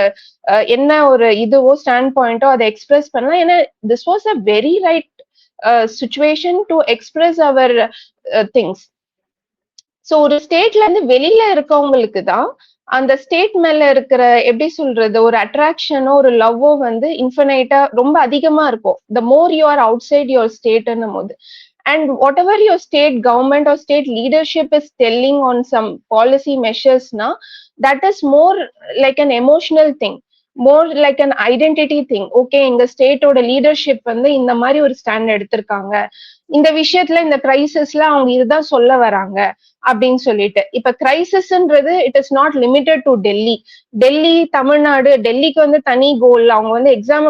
என்ன ஒரு இதுவோ ஸ்டாண்ட் பாயிண்டோ அதை எக்ஸ்பிரஸ் பண்ணலாம். ஏன்னா this was a very right situation to express our things. So ஒரு ஸ்டேட்ல இருந்து வெளியில இருக்கவங்களுக்கு தான் அந்த ஸ்டேட் மேல இருக்கிற எப்படி சொல்றது ஒரு அட்ராக்ஷனோ ஒரு லவ்வோ வந்து இன்ஃபினைட்டா ரொம்ப அதிகமா இருக்கும். The more you are outside your ஸ்டேட்னும் போது. And whatever your state government or state leadership is telling on some policy measures now, that is more like an emotional thing, more like an identity thing. Okay, இந்த ஸ்டேட்டோட leadership வந்து இந்த மாதிரி ஒரு stand எடுத்திருக்காங்க, இந்த விஷயத்துல இந்த கிரைசிஸ்ல அவங்க இதுதான் சொல்ல வராங்க அப்படின்னு சொல்லிட்டு. இப்ப கிரைசிஸ்ன்றது it is not limited to Delhi Tamil Nadu. டெல்லிக்கு வந்து தனி கோல், அவங்க வந்து எக்ஸாம்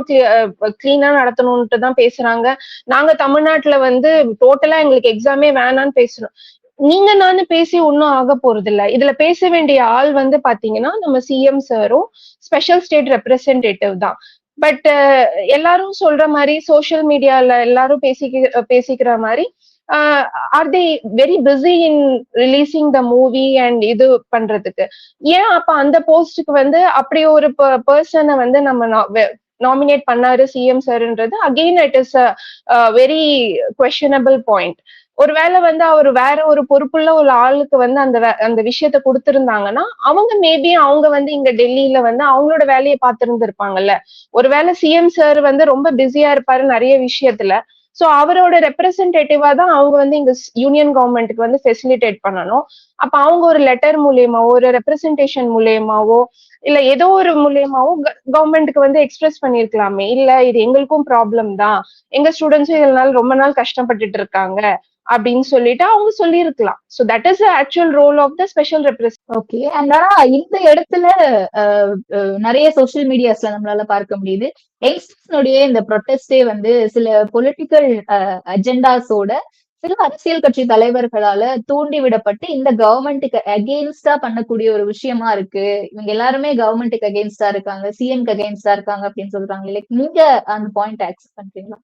கிளீனா நடத்தணும்ட்டு தான் பேசுறாங்க. நாங்க தமிழ்நாட்டுல வந்து டோட்டலா எங்களுக்கு எக்ஸாமே வேணான்னு பேசுறோம். நீங்க நானு பேசி ஒன்னும் ஆக போறது இல்ல. இதுல பேச வேண்டிய ஆள் வந்து பாத்தீங்கன்னா நம்ம சிஎம் சாரும் ஸ்பெஷல் ஸ்டேட் ரெப்ரசன்டேட்டிவ் தான். பட் எல்லாரும் சொல்ற மாதிரி சோசியல் மீடியால எல்லாரும் பேசிக்கிற மாதிரி are they very busy in releasing the movie and இது பண்றதுக்கு. ஏன் அப்ப அந்த போஸ்டுக்கு வந்து அப்படி ஒரு பர்சனை வந்து நம்ம நாமினேட் பண்ணாரு சிஎம் சார்ன்றது again it is a very questionable point. ஒருவேளை வந்து அவர் வேற ஒரு பொறுப்புள்ள ஒரு ஆளுக்கு வந்து அந்த விஷயத்த கொடுத்திருந்தாங்கன்னா அவங்க மேபி அவங்க வந்து இங்க டெல்லியில வந்து அவங்களோட வேலையை பார்த்திருந்திருப்பாங்கல்ல. ஒருவேளை சிஎம் சார் வந்து ரொம்ப பிஸியா இருப்பாரு நிறைய விஷயத்துல. ஸோ அவரோட ரெப்ரசன்டேட்டிவா தான் அவங்க வந்து இங்க யூனியன் கவர்மெண்ட்டுக்கு வந்து ஃபெசிலிட்டேட் பண்ணணும். அப்ப அவங்க ஒரு லெட்டர் மூலியமாவோ ஒரு ரெப்ரசன்டேஷன் மூலியமாவோ இல்ல ஏதோ ஒரு மூலியமாவோ கவர்மெண்ட்டுக்கு வந்து எக்ஸ்பிரஸ் பண்ணிருக்கலாமே, இல்ல இது எங்களுக்கும் ப்ராப்ளம் தான், எங்க ஸ்டூடெண்ட்ஸும் இதனால ரொம்ப நாள் கஷ்டப்பட்டுட்டு இருக்காங்க அப்படின்னு சொல்லிட்டு அவங்க சொல்லியிருக்கலாம். So that is actual role of the special representative. Okay. And ஆனா இந்த இடத்துல நிறைய சோசியல் மீடியாஸ்ல நம்மளால பார்க்க முடியுது. யங்ஸ்டர்ஸ்னுடைய இந்த ப்ரொட்டஸ்டே வந்து சில பொலிட்டிக்கல் அஜெண்டாஸோட சில அரசியல் கட்சி தலைவர்களால தூண்டி விடப்பட்டு இந்த கவர்மெண்ட்டுக்கு அகெயின்ஸ்டா பண்ணக்கூடிய ஒரு விஷயமா இருக்கு. இவங்க எல்லாருமே கவர்மெண்ட்டுக்கு அகெயின்ஸ்டா இருக்காங்க, சிஎம்க்கு அகெயின்ஸ்டா இருக்காங்க அப்படின்னு சொல்றாங்க. லைக் நீங்க அந்த பாயிண்ட் அக்செப்ட் பண்றீங்களா?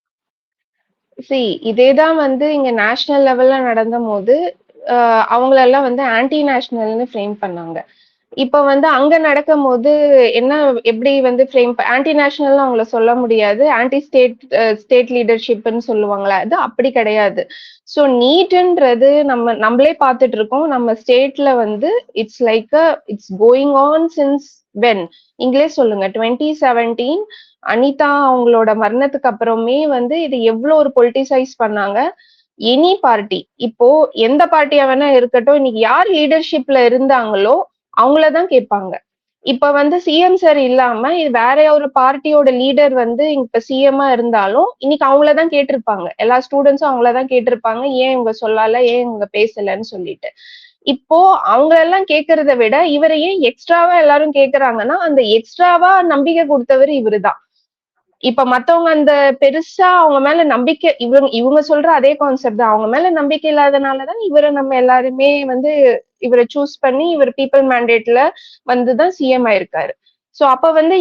இதேதான் வந்து இங்க நேஷனல் லெவல்ல நடந்த போது அவங்களெல்லாம் வந்து ஆன்டி நேஷனல்னு ஃப்ரேம் பண்ணாங்க. இப்ப வந்து அங்க நடக்கும் போது என்ன எப்படி வந்து ஃப்ரேம் ஆன்டி நேஷனல் அவங்கள சொல்ல முடியாது, ஆன்டி ஸ்டேட் லீடர்ஷிப்னு சொல்லுவாங்களா, அது அப்படி கிடையாது. ஸோ நீட்ன்றது நம்மளே பார்த்துட்டு இருக்கோம். நம்ம ஸ்டேட்ல வந்து it's like it's going on since when நீங்களே சொல்லுங்க 2017 அனிதா அவங்களோட மரணத்துக்கு அப்புறமே வந்து இது எவ்வளவு ஒரு பொலிட்டிசைஸ் பண்ணாங்க. எனி பார்ட்டி இப்போ எந்த பார்ட்டியா வேணா இருக்கட்டும், இன்னைக்கு யார் லீடர்ஷிப்ல இருந்தாங்களோ அவங்களதான் கேட்பாங்க. இப்ப வந்து சிஎம் சார் இல்லாம இது வேற ஒரு பார்ட்டியோட லீடர் வந்து இப்ப சிஎம்மா இருந்தாலும் இன்னைக்கு அவங்களதான் கேட்டிருப்பாங்க. எல்லா ஸ்டூடெண்ட்ஸும் அவங்களதான் கேட்டிருப்பாங்க, ஏன் இவங்க சொல்லல, ஏன் இவங்க பேசலன்னு சொல்லிட்டு. இப்போ அவங்களெல்லாம் கேட்கறத விட இவரை ஏன் எக்ஸ்ட்ராவா எல்லாரும் கேட்கறாங்கன்னா அந்த எக்ஸ்ட்ராவா நம்பிக்கை கொடுத்தவர் இவருதான். இப்ப மத்தவங்க அந்த பெருசா அவங்க மேல நம்பிக்கை இவங்க சொல்ற அதே கான்செப்ட் தான். அவங்க மேல நம்பிக்கை இல்லாதனாலதான் இவரை நம்ம எல்லாருமே வந்து இவரை சூஸ் பண்ணி இவர் பீப்புள் மேண்டேட்ல வந்துதான் சிஎம் ஆயிருக்காரு. சோ அப்ப வந்து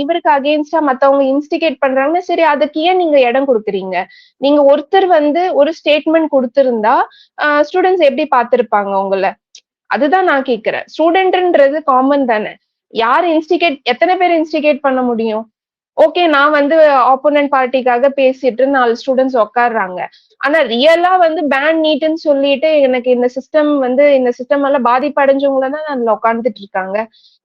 இவருக்கு அகெயின்ஸ்டா மத்தவங்க இன்ஸ்டிகேட் பண்றாங்கன்னா சரி அதுக்கு ஏன் நீங்க இடம் கொடுக்குறீங்க? நீங்க ஒருத்தர் வந்து ஒரு ஸ்டேட்மெண்ட் கொடுத்திருந்தா ஸ்டூடெண்ட்ஸ் எப்படி பார்த்திருப்பாங்க உங்களை? அதுதான் நான் கேட்கிறேன். ஸ்டூடெண்ட்ன்றது காமன் தானே. யார் எத்தனை பேர் இன்ஸ்டிகேட் பண்ண முடியும்? ஓகே, நான் வந்து ஆப்போனன்ட் பார்ட்டிக்காக பேசிட்டு 4 ஸ்டூடெண்ட்ஸ் உட்காடுறாங்க. ஆனா ரியலா வந்து பேன் நீட்ன்னு சொல்லிட்டு எனக்கு இந்த சிஸ்டம் எல்லாம் பாதிப்பு அடைஞ்சவங்கள தான் அதுல உட்காந்துட்டு இருக்காங்க.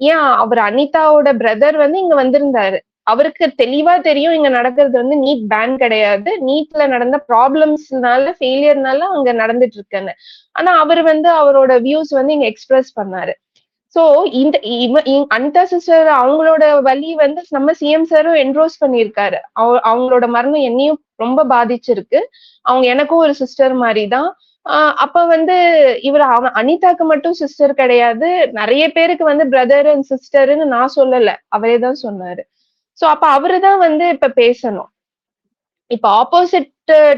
ஏன் அவர் அனிதாவோட பிரதர் வந்து இங்க வந்திருந்தாரு. அவருக்கு தெளிவா தெரியும் இங்க நடக்கிறது வந்து நீட் பேன் கிடையாது, நீட்ல நடந்த ப்ராப்ளம்ஸ்னால ஃபெயிலியர்னால அங்க நடந்துட்டு இருக்குன்னு. ஆனா அவர் வந்து அவரோட வியூஸ் வந்து இங்க எக்ஸ்பிரஸ் பண்ணாரு. சோ இந்த அனிதா சிஸ்டர் அவங்களோட வலி வந்து நம்ம சிஎம் சாரும் என்ரோஸ் பண்ணியிருக்காரு. அவங்களோட மரணம் என்னையும் ரொம்ப பாதிச்சிருக்கு. அவங்க எனக்கும் ஒரு சிஸ்டர் மாதிரிதான். அப்ப வந்து அனிதாக்கு மட்டும் சிஸ்டர் கிடையாது, நிறைய பேருக்கு வந்து பிரதர் அண்ட் சிஸ்டர்ன்னு நான் சொல்லல, அவரே தான் சொன்னாரு. சோ அப்ப அவருதான் வந்து இப்ப பேசணும். இப்ப ஆப்போசிட்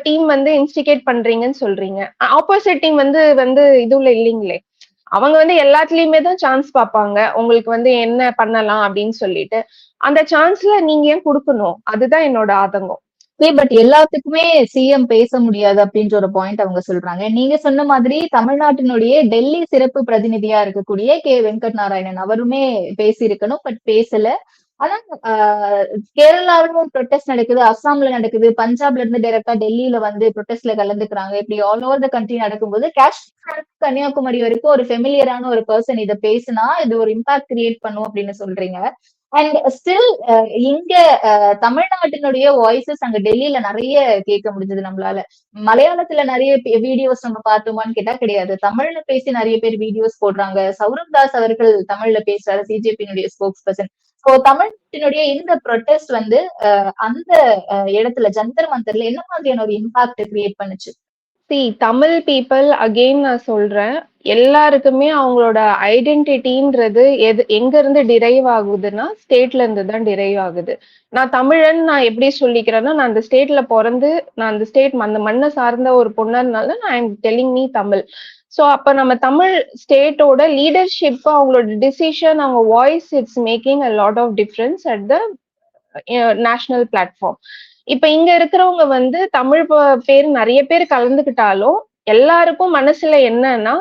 டீம் வந்து இன்ஸ்டிகேட் பண்றீங்கன்னு சொல்றீங்க. ஆப்போசிட் டீம் வந்து வந்து இதுல இல்லைங்களே. அவங்க வந்து எல்லாத்துலயுமே தான் சான்ஸ் பார்ப்பாங்க, உங்களுக்கு வந்து என்ன பண்ணலாம் அப்படின்னு சொல்லிட்டு. அந்த சான்ஸ்ல நீங்க ஏன் கொடுக்கணும்? அதுதான் என்னோட ஆதங்கம். பட் எல்லாத்துக்குமே சிஎம் பேச முடியாது அப்படின்ற ஒரு பாயிண்ட் அவங்க சொல்றாங்க. நீங்க சொன்ன மாதிரி தமிழ்நாட்டினுடைய டெல்லி சிறப்பு பிரதிநிதியா இருக்கக்கூடிய கே வெங்கட் நாராயணன் அவருமே பேசியிருக்கணும், பட் பேசல. ஆனா கேரளாவிலும் ப்ரொட்டஸ்ட் நடக்குது, அஸ்ஸாம்ல நடக்குது, பஞ்சாப்ல இருந்து டைரக்டா டெல்லியில வந்து ப்ரொட்டஸ்ட்ல கலந்துக்கிறாங்க. இப்படி ஆல் ஓவர் த கண்ட்ரி நடக்கும்போது காஷ்மீர் கன்னியாகுமரி வரைக்கும் ஒரு ஃபெமிலியரான ஒரு பர்சன் இதை பேசினா இது ஒரு இம்பாக்ட் கிரியேட் பண்ணும் அப்படின்னு சொல்றீங்க. அண்ட் ஸ்டில் இங்க தமிழ்நாட்டினுடைய வாய்ஸஸ் அங்க டெல்லியில நிறைய கேட்க முடிஞ்சது நம்மளால. மலையாளத்துல நிறைய வீடியோஸ் நம்ம பார்த்தோமான்னு கேட்டா கிடையாது. தமிழ்ல பேசி நிறைய பேர் வீடியோஸ் போடுறாங்க. சௌரப் தாஸ் அவர்கள் தமிழ்ல பேசுறாரு, சிஜேபியினுடைய ஸ்போக்ஸ் பர்சன். ஸோ தமிழ்நாட்டினுடைய இந்த ப்ரொட்டஸ்ட் வந்து அந்த இடத்துல ஜந்தர் மந்தர்ல என்ன மாதிரியான ஒரு இம்பாக்ட் கிரியேட் பண்ணுச்சு? தமிழ் பீப்புள் அகெயின் நான் சொல்றேன், எல்லாருக்குமே அவங்களோட ஐடென்டிட்டின்றது எங்க இருந்து டிரைவ் ஆகுதுன்னா ஸ்டேட்ல இருந்து தான் டிரைவ் ஆகுது. நான் தமிழன் நான் எப்படி சொல்லிக்கிறேன்னா, நான் அந்த ஸ்டேட்ல பிறந்து நான் அந்த மண்ணை சார்ந்த ஒரு பொண்ணனால நான் I'm telling me Tamil. So அப்ப நம்ம தமிழ் ஸ்டேட்டோட லீடர்ஷிப், அவங்களோட டிசிஷன், அவங்க voice, it's making a lot of difference at the national platform. இப்ப இங்க இருக்கிறவங்க வந்து தமிழ் பேர் நிறைய பேர் கலந்துக்கிட்டாலும் எல்லாருக்கும் மனசுல என்னன்னா,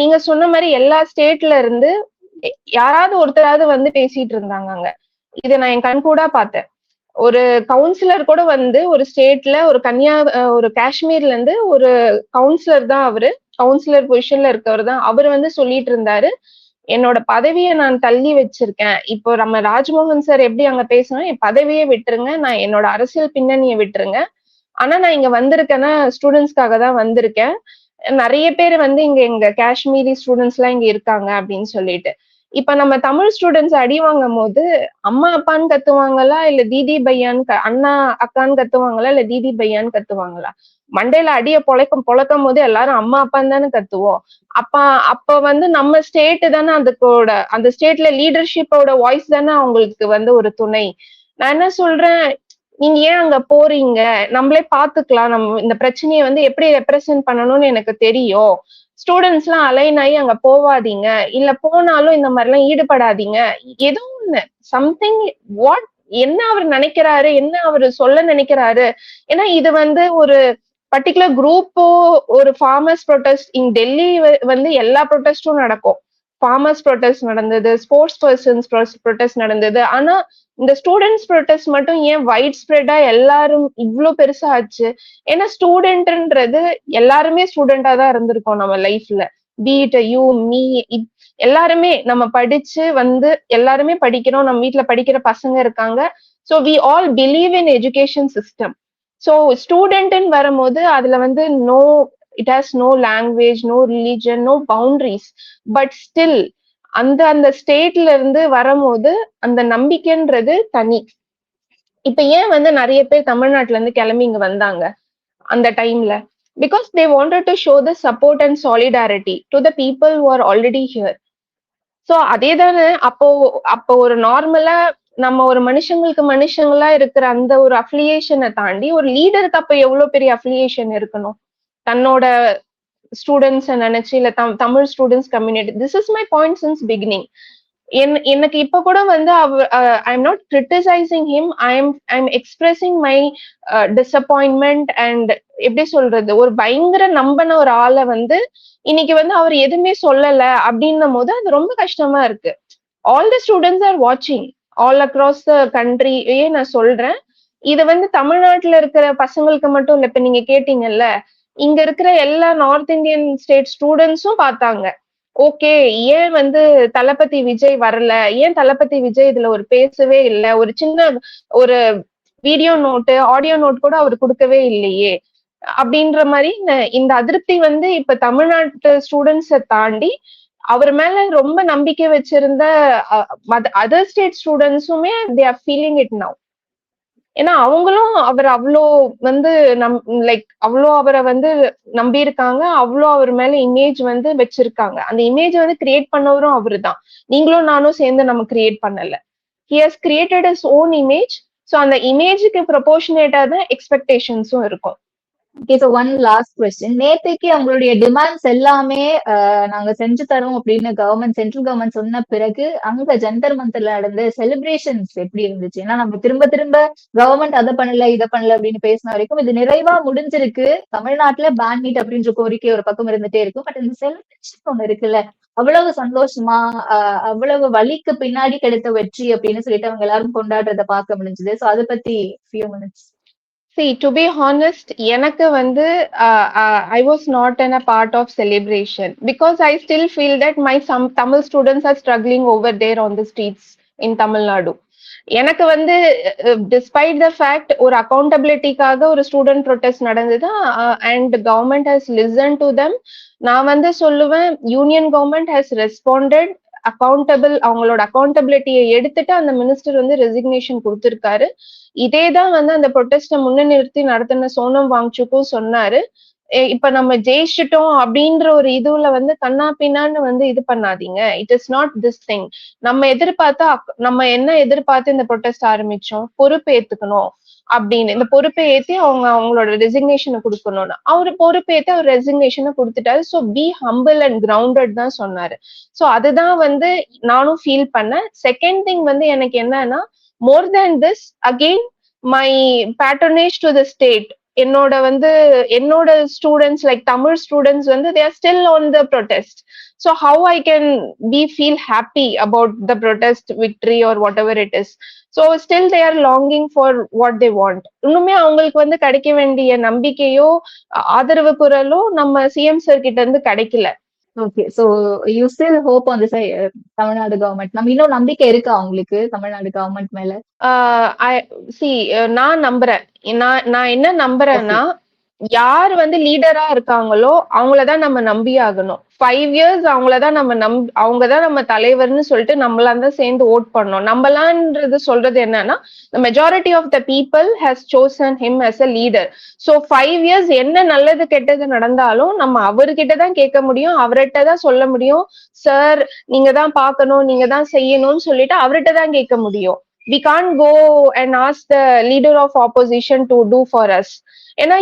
நீங்க சொன்ன மாதிரி எல்லா ஸ்டேட்ல இருந்து யாராவது ஒருத்தராவது வந்து பேசிட்டு இருந்தாங்க அங்க. இதை நான் என் கண் கூட பார்த்தேன். ஒரு கவுன்சிலர் கூட வந்து ஒரு ஸ்டேட்ல ஒரு காஷ்மீர்ல இருந்து ஒரு கவுன்சிலர் தான், அவரு கவுன்சிலர் பொசிஷன்ல இருக்கவர் தான், அவர் வந்து சொல்லிட்டு இருந்தாரு, என்னோட பதவியை நான் தள்ளி வச்சிருக்கேன். இப்போ நம்ம ராஜ்மோகன் சார் எப்படி அங்க பேசணும், என் பதவியை விட்டுருங்க, நான் என்னோட அரசியல் பின்னணியை விட்டுருங்க, ஆனா நான் இங்க வந்திருக்கேன்னா ஸ்டூடெண்ட்ஸ்க்காக தான் வந்திருக்கேன். நிறைய பேர் வந்து இங்க எங்க காஷ்மீரி ஸ்டூடெண்ட்ஸ் எல்லாம் இங்க இருக்காங்க அப்படின்னு சொல்லிட்டு. இப்ப நம்ம தமிழ் ஸ்டூடெண்ட்ஸ் அடி வாங்கும் போது அம்மா அப்பான்னு கத்துவாங்களா இல்ல தீதி பையான்னு அண்ணா அக்கான்னு கத்துவாங்களா இல்ல தீதி பையான்னு கத்துவாங்களா? மண்டையில அடிய பொழக்கும் போது எல்லாரும் அம்மா அப்பான்னு தானே கத்துவோம். அப்ப அப்ப வந்து நம்ம ஸ்டேட் தானே அதுக்கோட அந்த ஸ்டேட்ல லீடர்ஷிப்போட வாய்ஸ் தானே அவங்களுக்கு வந்து ஒரு துணை. நான் என்ன சொல்றேன், நீங்க ஏன் அங்க போறீங்க? நம்மளே பாத்துக்கலாம். நம்ம இந்த பிரச்சனையை வந்து எப்படி ரெப்ரசென்ட் பண்ணணும்னு எனக்கு தெரியும். ஸ்டூடெண்ட்ஸ் எல்லாம் அலைன் ஆகி அங்க போவாதீங்க. இல்ல போனாலும் இந்த மாதிரி எல்லாம் ஈடுபடாதீங்க. ஏதோ ஒண்ணு சம்திங் வாட் என்ன அவர் நினைக்கிறாரு, என்ன அவர் சொல்ல நினைக்கிறாரு. ஏன்னா இது வந்து ஒரு பர்டிகுலர் குரூப்போ ஒரு ஃபார்மர்ஸ் ப்ரொடெஸ்ட் இன் டெல்லி வந்து எல்லா ப்ரொடெஸ்டும் நடக்கும். ஃபார்மர்ஸ் ப்ரொடெஸ்ட் நடந்தது, ஸ்போர்ட்ஸ் பர்சன்ஸ் ப்ரொடெஸ்ட் நடந்தது. ஆனா இந்த ஸ்டூடெண்ட்ஸ் ப்ரொடெஸ்ட் மட்டும் ஏன் வைட் ஸ்ப்ரெடா எல்லாரும் இவ்வளவு பெருசா ஆச்சு? ஏன்னா ஸ்டூடெண்ட்ன்றது எல்லாருமே ஸ்டூடெண்டா தான் இருந்திருக்கோம் நம்ம லைஃப்ல. பீட் யூ மீ எல்லாருமே நம்ம படிச்சு வந்து எல்லாருமே படிக்கிறோம். நம்ம வீட்டுல படிக்கிற பசங்க இருக்காங்க. So we all believe in education system. So ஸ்டூடெண்ட்னு வரும்போது அதுல வந்து no it has no language, no religion, no boundaries. But still அந்த அந்த ஸ்டேட்ல இருந்து வரும்போது அந்த நம்பிக்கைன்றது தனி. இப்ப ஏன் வந்து நிறைய பேர் தமிழ்நாட்டுல இருந்து கிளம்பி இங்க வந்தாங்க அந்த டைம்ல? Because they wanted to show the support and solidarity to the people who are already here. So அதே தானே அப்போ அப்போ ஒரு நார்மலா நம்ம ஒரு மனுஷங்களா இருக்கிற அந்த ஒரு அஃபிலியேஷனை தாண்டி ஒரு லீடருக்கு அப்ப எவ்வளவு பெரிய அஃபிலியேஷன் இருக்கணும் தன்னோட ஸ்டூடெண்ட்ஸ் நினைச்சு இல்ல Tamil students community. This is my point since beginning. எனக்கு இப்ப கூட வந்து ஐ am not criticising him, I am expressing my disappointment. And எப்படி சொல்றது, ஒரு பயங்கர நம்பின ஒரு ஆளை வந்து இன்னைக்கு வந்து அவர் எதுவுமே சொல்லல அப்படின்னும் போது அது ரொம்ப கஷ்டமா இருக்கு. ஆல் த ஸ்டூடெண்ட்ஸ் ஆர் வாட்சிங் ஆல் அக்ராஸ் த கண்ட்ரி. நான் சொல்றேன், இது வந்து தமிழ்நாட்டுல இருக்கிற பசங்களுக்கு மட்டும் இல்ல. இப்ப நீங்க கேட்டீங்கல்ல, இங்க இருக்கிற எல்லா நார்த் இந்தியன் ஸ்டேட் ஸ்டூடெண்ட்ஸும் பார்த்தாங்க. ஓகே, ஏன் வந்து தளபதி விஜய் வரல, ஏன் தளபதி விஜய் இதுல ஒரு பேசவே இல்லை, ஒரு சின்ன ஒரு வீடியோ நோட்டு ஆடியோ நோட் கூட அவர் கொடுக்கவே இல்லையே அப்படின்ற மாதிரி இந்த அதிருப்தி வந்து இப்ப தமிழ்நாட்டு ஸ்டூடெண்ட்ஸை தாண்டி அவர் மேல ரொம்ப நம்பிக்கை வச்சிருந்த அதர் ஸ்டேட் ஸ்டூடெண்ட்ஸுமே they are feeling it now. ஏன்னா அவங்களும் அவர் அவ்வளோ வந்து அவ்வளோ அவரை வந்து நம்பி இருக்காங்க, அவ்வளோ அவர் மேல இமேஜ் வந்து வச்சிருக்காங்க. அந்த இமேஜ் வந்து கிரியேட் பண்ணவரும் அவரு தான். நீங்களும் நானும் சேர்ந்து நம்ம கிரியேட் பண்ணல. He has created his own image. So அந்த இமேஜுக்கு ப்ரொபோர்ஷனேட்டா தான் எக்ஸ்பெக்டேஷன்ஸும் இருக்கும். Okay, so one last question. நேற்றுக்கு அவங்களுடைய டிமாண்ட்ஸ் எல்லாமே நாங்க செஞ்சு தரோம் அப்படின்னு சென்ட்ரல் கவர்மெண்ட் சொன்ன பிறகு அங்க ஜந்தர் மந்தர்ல நடந்த செலிப்ரேஷன்ஸ் எப்படி இருந்துச்சு? ஏன்னா நம்ம திரும்ப திரும்ப கவர்மெண்ட் அதை பண்ணல இதை பண்ணல அப்படின்னு பேசின வரைக்கும் இது நிறைவா முடிஞ்சிருக்கு. தமிழ்நாட்டுல பேன் மீட் அப்படின்ற கோரிக்கை ஒரு பக்கம் இருந்துட்டே இருக்கும். பட் இந்த செலிப்ரேஷன் ஒண்ணு இருக்குல்ல, அவ்வளவு சந்தோஷமா அவ்வளவு வலிக்கு பின்னாடி கிடைத்த வெற்றி அப்படின்னு சொல்லிட்டு அவங்க எல்லாரும் கொண்டாடுறத பார்க்க முடிஞ்சது. ஸோ அதை பத்தி few minutes. See, to be honest, எனக்கு வந்து I was not in a part of celebration because I still feel that some Tamil students are struggling over there on the streets in Tamil Nadu. எனக்கு வந்து despite the fact ஒரு accountability-க்காக ஒரு student protest நடந்தது and government has listened to them. நான் வந்து சொல்லுவேன், union government has responded accountable, அவங்களோட அக்கௌண்டபிலிட்டியை எடுத்துட்டு அந்த மினிஸ்டர் வந்து ரெசிக்னேஷன் கொடுத்திருக்காரு. இதேதான் வந்து அந்த ப்ரொடெஸ்ட முன்னிறுத்தி நடத்தின சோனம் வாங்சுக்கும் சொன்னாரு. இப்ப நம்ம ஜெயிச்சிட்டோம் அப்படின்ற ஒரு இதுல வந்து கண்ணா பின்னான்னு வந்து இது பண்ணாதீங்க. It is not this thing. நம்ம என்ன எதிர்பார்த்து இந்த ப்ரொடெஸ்ட் ஆரம்பிச்சோம், பொறுப்பு ஏத்துக்கணும் அப்படின்னு. இந்த பொறுப்பை ஏத்தி அவங்களோட ரெசிக்னேஷனை கொடுக்கணும்னு அவரு பொறுப்பேற்று அவர் ரெசிக்னேஷனை கொடுத்துட்டாரு. So B humble and grounded தான் சொன்னாரு. ஸோ அதுதான் வந்து நானும் ஃபீல் பண்ணேன். செகண்ட் திங் வந்து எனக்கு என்னன்னா, more than this again my patronage to the state. என்னோட ஸ்டூடெண்ட்ஸ் லைக் தமிழ் ஸ்டூடெண்ட்ஸ் வந்து they are still on the protest. So how I can feel happy about the protest victory or whatever it is. So still they are longing for what they want. இன்னுமே அவங்களுக்கு வந்து கிடைக்க வேண்டிய நம்பிக்கையோ ஆதரவு குரலோ நம்ம CM sir கிட்ட இருந்து கிடைக்கல. Okay. So you still hope on the Tamil Nadu government. நம்ம இன்னும் நம்பிக்கை இருக்கா உங்களுக்கு தமிழ்நாடு கவர்ன்மெண்ட் மேல? ஐ சி நான் நம்புறேன். நான் நான் என்ன ஓகே. நம்புறேன்னா, யார் வந்து லீடரா இருக்காங்களோ அவங்கள தான் நம்ம நம்பி ஆகணும். 5 இயர்ஸ் அவங்கள தான் அவங்க தான் நம்ம தலைவர்ன்னு சொல்லிட்டு நம்மலாம் தான் சேர்ந்து வோட் பண்ணோம். நம்பலான்றது சொல்றது என்னன்னா, the majority of the people has chosen him as a leader. So 5 years என்ன நல்லது கெட்டது நடந்தாலும் நம்ம அவர்கிட்ட தான் கேட்க முடியும். அவர்ட்ட தான் சொல்ல முடியும். சார் நீங்க தான் பார்க்கணும், நீங்க தான் செய்யணும்னு சொல்லிட்டு அவர்ட்ட தான் கேட்க முடியும். We can't go and ask the leader of opposition to do for us. ஏன்னா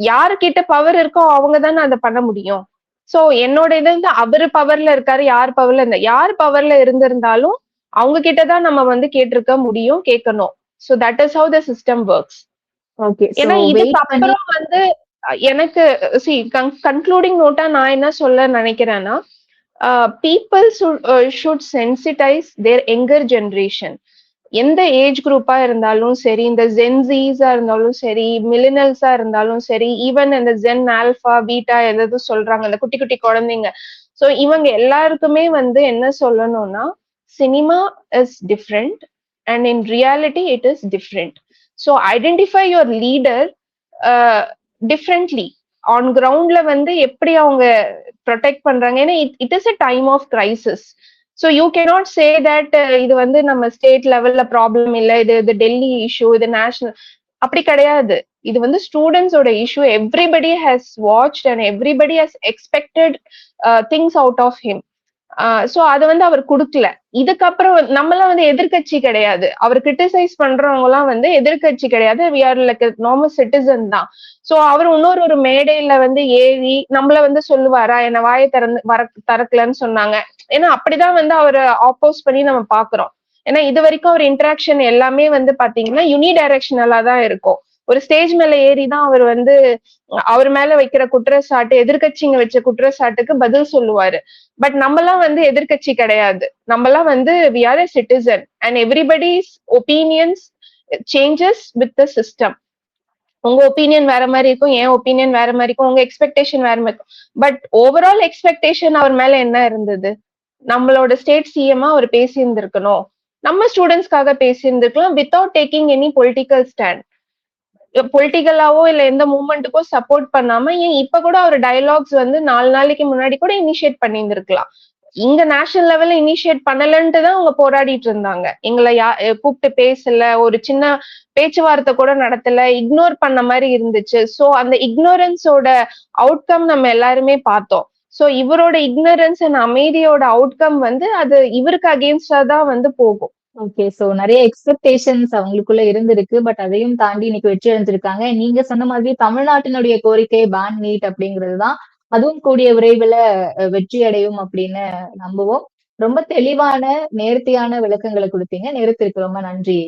யாருக்கிட்ட பவர் இருக்கோ அவங்க தானே அதை பண்ண முடியும். சோ என்னோட இது வந்து அவரு பவர்ல இருக்காரு, யார் பவர்ல இருந்திருந்தாலும் அவங்க கிட்டதான் நம்ம வந்து கேட்டிருக்க முடியும், கேட்கணும். So that is how the system works. Okay. So ஏன்னா இதுக்கு வெயிட் பண்ணி அப்புறம் வந்து எனக்கு கன்க்ளூடிங் நோட்டா நான் என்ன சொல்ல நினைக்கிறேன்னா, people should sensitize their younger generation. எந்த ஏஜ் குரூப்பா இருந்தாலும் சரி, இந்த ஜென்சீஸா இருந்தாலும் சரி, மிலினல்ஸா இருந்தாலும் சரி, ஈவன் இந்த ஜென் ஆல்பா பீட்டா எதாவது சொல்றாங்க இந்த குட்டி குட்டி குழந்தைங்க. சோ இவங்க எல்லாருக்குமே வந்து என்ன சொல்லணும்னா, cinema is different and in reality it is different. So identify your leader differently. On கிரவுண்ட்ல வந்து எப்படி அவங்க ப்ரொடெக்ட் பண்றாங்க. ஏன்னா it is a time of crisis. So you cannot say that இது வந்து நம்ம ஸ்டேட் லெவல்ல ப்ராப்ளம் இல்லை, இது டெல்லி இஷ்யூ, இது நேஷனல், அப்படி கிடையாது. இது வந்து ஸ்டூடெண்ட்ஸோட issue. Everybody has watched and everybody has expected things out of him. So அது வந்து அவர் கொடுக்கல. இதுக்கப்புறம் நம்மளாம் வந்து எதிர்கட்சி கிடையாது. அவர் கிரிட்டிசைஸ் பண்றவங்க எல்லாம் வந்து எதிர்கட்சி கிடையாது. We are like normal citizen தான். சோ அவர் இன்னொரு மேடையில வந்து ஏறி நம்மள வந்து சொல்லுவாரா, என்ன வாயை திறக்கலன்னு சொன்னாங்க. ஏன்னா அப்படிதான் வந்து அவரை ஆப்போஸ் பண்ணி நம்ம பாக்குறோம். ஏன்னா இது வரைக்கும் அவர் இன்டராக்ஷன் எல்லாமே வந்து பாத்தீங்கன்னா யூனிடைரக்ஷனலா தான் இருக்கும். ஒரு ஸ்டேஜ் மேல ஏறிதான் அவர் வந்து அவர் மேல வைக்கிற குற்றச்சாட்டு, எதிர்கட்சிங்க வச்ச குற்றச்சாட்டுக்கு பதில் சொல்லுவாரு. பட் நம்மலாம் வந்து எதிர்கட்சி கிடையாது. நம்மலாம் வந்து we are a citizen and everybody's opinions changes with the system. உங்க ஒப்பீனியன் வேற மாதிரி இருக்கும், என் ஒப்பீனியன் வேற மாதிரி இருக்கும், உங்க எக்ஸ்பெக்டேஷன் வேற மாதிரி இருக்கும். பட் ஓவரால் எக்ஸ்பெக்டேஷன் அவர் மேல என்ன இருந்தது? நம்மளோட ஸ்டேட் சிஎம்மா அவர் பேசி இருந்திருக்கணும், நம்ம ஸ்டூடெண்ட்ஸ்க்காக பேசி இருந்திருக்கலாம், without taking any political stand. பொலிட்டிக்கலாவோ இல்ல எந்த மூவ்மெண்ட்டுக்கோ சப்போர்ட் பண்ணாம ஏன் இப்ப கூட அவர் டயலாக்ஸ் வந்து 4 நாளைக்கு முன்னாடி கூட இனிஷியேட் பண்ணியிருந்திருக்கலாம். இங்க நேஷனல் லெவல்ல இனிஷியேட் பண்ணலன்ட்டு தான் அவங்க போராடிட்டு இருந்தாங்க. எங்களை கூப்பிட்டு பேசல, ஒரு சின்ன பேச்சுவார்த்தை கூட நடத்தல, இக்னோர் பண்ண மாதிரி இருந்துச்சு. சோ அந்த இக்னோரன்ஸோட அவுட்கம் நம்ம எல்லாருமே பார்த்தோம். சோ இவரோட இக்னரன்ஸ் அண்ட் அமைதியோட அவுட்கம் வந்து அது இவருக்கு அகேன்ஸ்டா தான் வந்து போகும். ஓகே. சோ நிறைய எக்ஸ்பெக்டேஷன்ஸ் அவங்களுக்குள்ள இருந்திருக்கு. பட் அதையும் தாண்டி இன்னைக்கு வெற்றி அடைஞ்சிருக்காங்க. நீங்க சொன்ன மாதிரி தமிழ்நாட்டினுடைய கோரிக்கை பேன் மீட் அப்படிங்கிறதுதான். அதுவும் கூடிய விரைவில் வெற்றி அடையும் அப்படின்னு நம்புவோம். ரொம்ப தெளிவான நேர்த்தியான விளக்கங்களை கொடுத்தீங்க. நேரத்திற்கு ரொம்ப நன்றி.